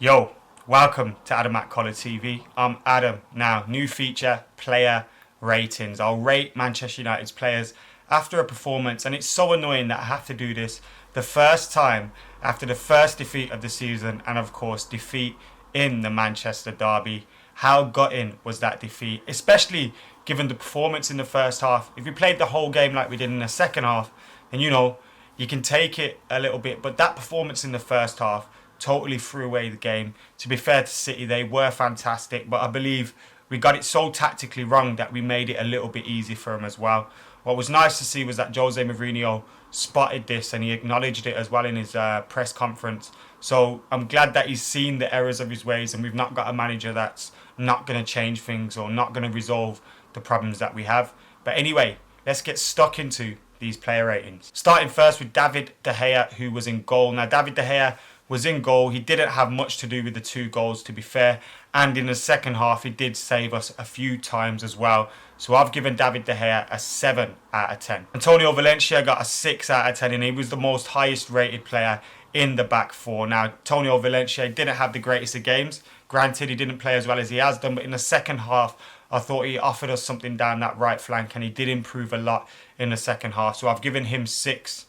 Yo, welcome to Adam McKola TV. I'm Adam. Now, new feature, player ratings. I'll rate Manchester United's players after a performance, and it's so annoying that I have to do this the first time after the first defeat of the season, and of course, defeat in the Manchester derby. How gutting was that defeat, especially given the performance in the first half. If we played the whole game like we did in the second half, then you can take it a little bit, but that performance in the first half totally threw away the game. To be fair to City, they were fantastic, but I believe we got it so tactically wrong that we made it a little bit easy for them as well. What was nice to see was that Jose Mourinho spotted this and he acknowledged it as well in his press conference. So I'm glad that he's seen the errors of his ways, and we've not got a manager that's not going to change things or not going to resolve the problems that we have. But anyway, let's get stuck into these player ratings. Starting first with David De Gea, who was in goal. Now, David De Gea was in goal. He didn't have much to do with the two goals, to be fair. And in the second half, he did save us a few times as well. So I've given David De Gea a 7 out of 10. Antonio Valencia got a 6 out of 10, and he was the most highest rated player in the back four. Now, Antonio Valencia didn't have the greatest of games. Granted, he didn't play as well as he has done, but in the second half, I thought he offered us something down that right flank, and he did improve a lot in the second half. So I've given him 6.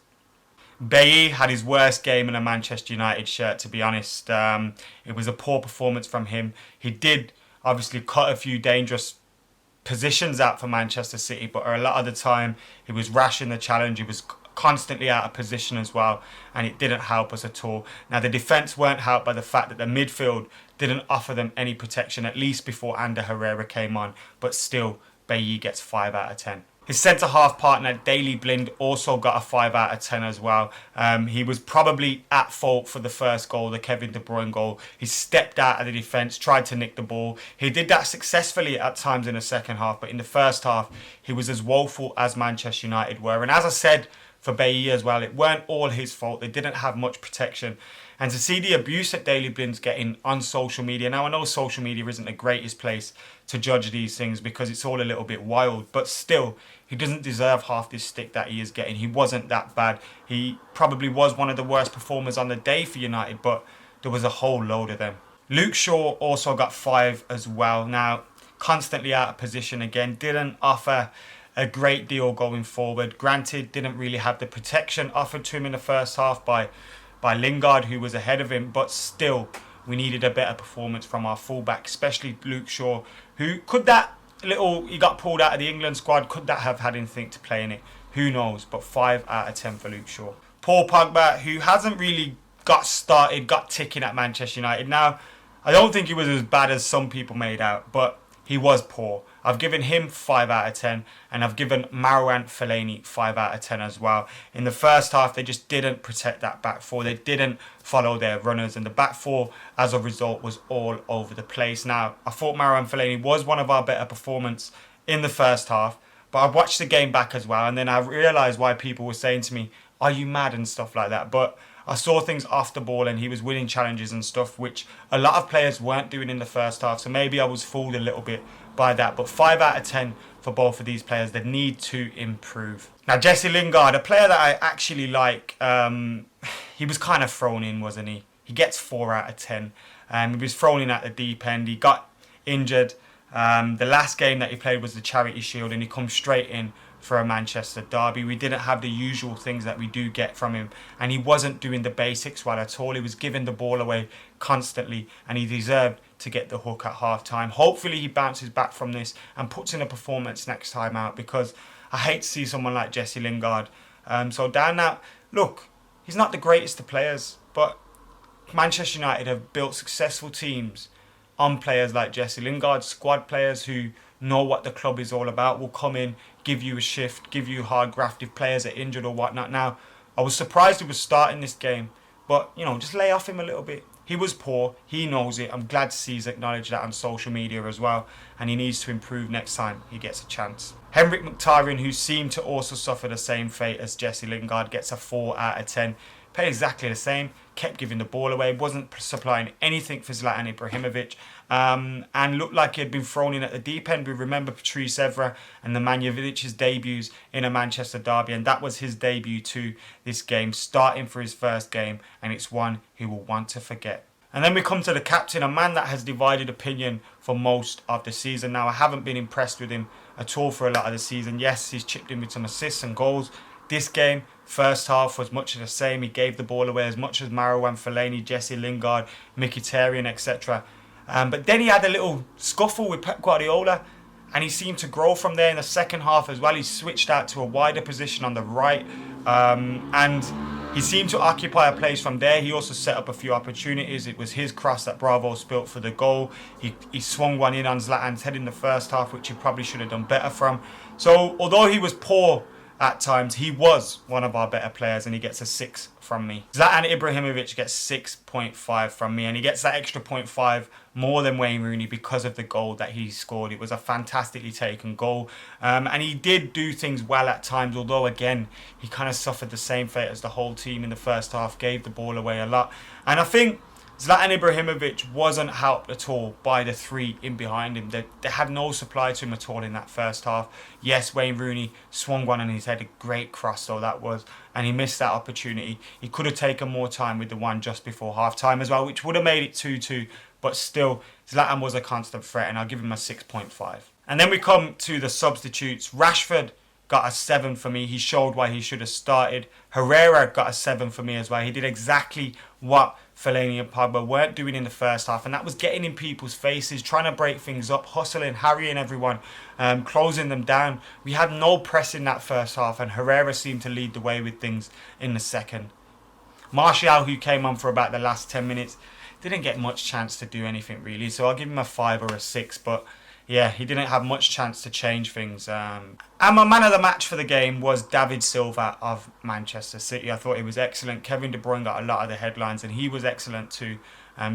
Bailly had his worst game in a Manchester United shirt, to be honest. It was a poor performance from him. He did obviously cut a few dangerous positions out for Manchester City, but a lot of the time he was rash in the challenge. He was constantly out of position as well, and it didn't help us at all. Now, the defence weren't helped by the fact that the midfield didn't offer them any protection, at least before Ander Herrera came on, but still, Bailly gets 5 out of 10. His centre-half partner, Daley Blind, also got a 5 out of 10 as well. He was probably at fault for the first goal, the Kevin De Bruyne goal. He stepped out of the defence, tried to nick the ball. He did that successfully at times in the second half, but in the first half, he was as woeful as Manchester United were. And as I said, for Bailly as well, it weren't all his fault. They didn't have much protection. And to see the abuse that Daley Blind's getting on social media. Now, I know social media isn't the greatest place to judge these things because it's all a little bit wild, but still, he doesn't deserve half this stick that he is getting. He wasn't that bad. He probably was one of the worst performers on the day for United, but there was a whole load of them. Luke Shaw also got 5 as well. Now, constantly out of position again, didn't offer a great deal going forward. Granted, didn't really have the protection offered to him in the first half by Lingard, who was ahead of him, but still, we needed a better performance from our fullback, especially Luke Shaw, who he got pulled out of the England squad, could that have had anything to play in it? Who knows, but 5 out of 10 for Luke Shaw. Paul Pogba, who hasn't really got ticking at Manchester United. Now, I don't think he was as bad as some people made out, but he was poor. I've given him 5 out of 10, and I've given Marouane Fellaini 5 out of 10 as well. In the first half, they just didn't protect that back four. They didn't follow their runners, and the back four, as a result, was all over the place. Now, I thought Marouane Fellaini was one of our better performers in the first half, but I watched the game back as well, and then I realised why people were saying to me, "Are you mad?" and stuff like that. But I saw things off the ball, and he was winning challenges and stuff, which a lot of players weren't doing in the first half. So maybe I was fooled a little bit by that. But 5 out of 10 for both of these players. They need to improve. Now, Jesse Lingard, a player that I actually like, he was kind of thrown in, wasn't he? He gets 4 out of 10. He was thrown in at the deep end. He got injured. The last game that he played was the Charity Shield, and he comes straight in for a Manchester derby. We didn't have the usual things that we do get from him, and he wasn't doing the basics well at all. He was giving the ball away constantly, and he deserved to get the hook at half time. Hopefully he bounces back from this and puts in a performance next time out, because I hate to see someone like Jesse Lingard so down. Now, look, he's not the greatest of players, but Manchester United have built successful teams on players like Jesse Lingard. Squad players who know what the club is all about will come in, give you a shift, give you hard graft if players are injured or whatnot. Now, I was surprised he was starting this game, but, just lay off him a little bit. He was poor, he knows it. I'm glad to see he's acknowledged that on social media as well, and he needs to improve next time he gets a chance. Henrik Mkhitaryan, who seemed to also suffer the same fate as Jesse Lingard, gets a 4 out of 10. Played exactly the same, kept giving the ball away, wasn't supplying anything for Zlatan Ibrahimovic, and looked like he had been thrown in at the deep end. We remember Patrice Evra and Nemanjavic's debuts in a Manchester derby, and that was his debut to this game, starting for his first game, and it's one he will want to forget. And then we come to the captain, a man that has divided opinion for most of the season. Now, I haven't been impressed with him at all for a lot of the season. Yes, he's chipped in with some assists and goals. This game, first half, was much of the same. He gave the ball away as much as Marouane Fellaini, Jesse Lingard, Mkhitaryan, etc. But then he had a little scuffle with Pep Guardiola, and he seemed to grow from there in the second half as well. He switched out to a wider position on the right, and he seemed to occupy a place from there. He also set up a few opportunities. It was his cross that Bravo spilt for the goal. He swung one in on Zlatan's head in the first half, which he probably should have done better from. So although he was poor at times, he was one of our better players, and he gets a 6 from me. Zlatan Ibrahimovic gets 6.5 from me, and he gets that extra 0.5 more than Wayne Rooney because of the goal that he scored. It was a fantastically taken goal, and he did do things well at times, although again he kind of suffered the same fate as the whole team in the first half, gave the ball away a lot. And I think Zlatan Ibrahimovic wasn't helped at all by the three in behind him. They had no supply to him at all in that first half. Yes, Wayne Rooney swung one on his head, a great cross though that was, and he missed that opportunity. He could have taken more time with the one just before half time as well, which would have made it 2-2, but still, Zlatan was a constant threat, and I'll give him a 6.5. And then we come to the substitutes. Rashford got a 7 for me. He showed why he should have started. Herrera got a 7 for me as well. He did exactly what Fellaini and Pogba weren't doing in the first half, and that was getting in people's faces, trying to break things up, hustling, harrying everyone, closing them down. We had no press in that first half, and Herrera seemed to lead the way with things in the second. Martial, who came on for about the last 10 minutes, didn't get much chance to do anything really, so I'll give him a 5 or a 6, but yeah, he didn't have much chance to change things. And my man of the match for the game was David Silva of Manchester City. I thought he was excellent. Kevin De Bruyne got a lot of the headlines, and he was excellent too,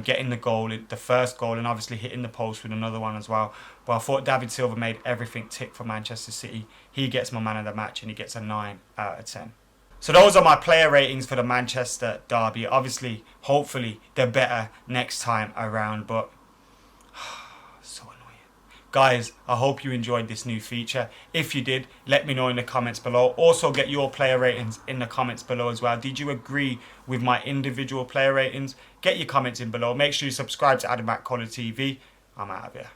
getting the goal, the first goal, and obviously hitting the post with another one as well. But I thought David Silva made everything tick for Manchester City. He gets my man of the match, and he gets a 9 out of 10. So those are my player ratings for the Manchester derby. Obviously, hopefully, they're better next time around, but so annoying. Guys, I hope you enjoyed this new feature. If you did, let me know in the comments below. Also, get your player ratings in the comments below as well. Did you agree with my individual player ratings? Get your comments in below. Make sure you subscribe to McKola TV. I'm out of here.